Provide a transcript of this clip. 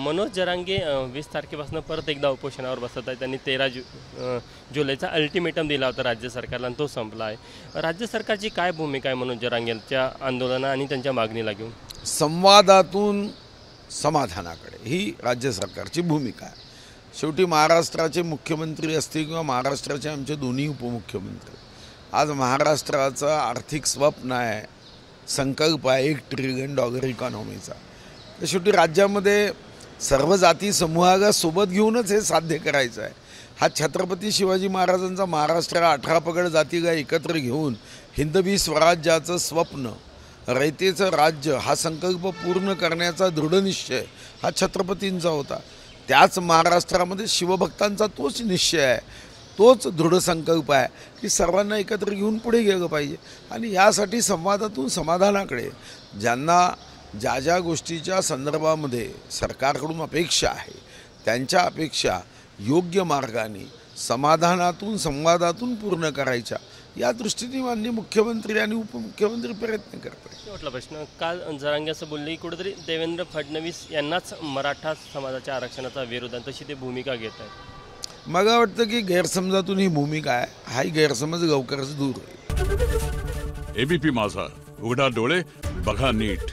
मनोज जरांगे 20 तारखेपासून परत एकदा उपोषणावर बसत आहे. त्यांनी 13 जुलैचा अल्टिमेटम दिला होता राज्य सरकारला आणि तो संपला आहे. राज्य सरकारची काय भूमिका आहे मनोज जरांगेंच्या आंदोलना आणि त्यांच्या मागणीला घेऊन? संवादातून समाधानाकडे ही राज्य सरकारची भूमिका आहे. शेवटी महाराष्ट्राचे मुख्यमंत्री असतील किंवा महाराष्ट्राचे आमचे दोन्ही उपमुख्यमंत्री, आज महाराष्ट्राचं आर्थिक स्वप्न आहे, संकल्प आहे $1 ट्रिलियन इकॉनॉमीचा. तर शेवटी राज्यामध्ये सर्व जाती समूहाला सोबत घेऊनच हे साध्य करायचं आहे. हा छत्रपती शिवाजी महाराजांचा महाराष्ट्राला 18 पगड जातीला एकत्र घेऊन हिंदवी स्वराज्याचं स्वप्न, रयतेचं राज्य हा संकल्प पूर्ण करण्याचा दृढनिश्चय हा छत्रपतींचा होता. त्याच महाराष्ट्रामध्ये शिवभक्तांचा तोच निश्चय आहे, तोच दृढ संकल्प आहे की सर्वांना एकत्र घेऊन पुढे गेलं पाहिजे. आणि यासाठी संवादातून समाधानाकडे ज्यांना ज्या ज्या गोष्टीच्या संदर्भामध्ये सरकारकडून अपेक्षा आहे त्यांच्या अपेक्षा योग्य मार्गाने समाधानातून संवादातून पूर्ण करायच्या या दृष्टीने माननीय मुख्यमंत्री आणि उपमुख्यमंत्री प्रयत्न करतात. म्हटलं प्रश्न काल जरांगे असं बोलले की कुठेतरी देवेंद्र फडणवीस यांनाच मराठा समाजाच्या आरक्षणाचा विरोध आहे, तशी ते भूमिका घेत आहेत. मला वाटतं की गैरसमजातून ही भूमिका आहे, हाही गैरसमज लवकरच दूर होईल. एबीपी माझा, उघडा डोळे बघा नीट.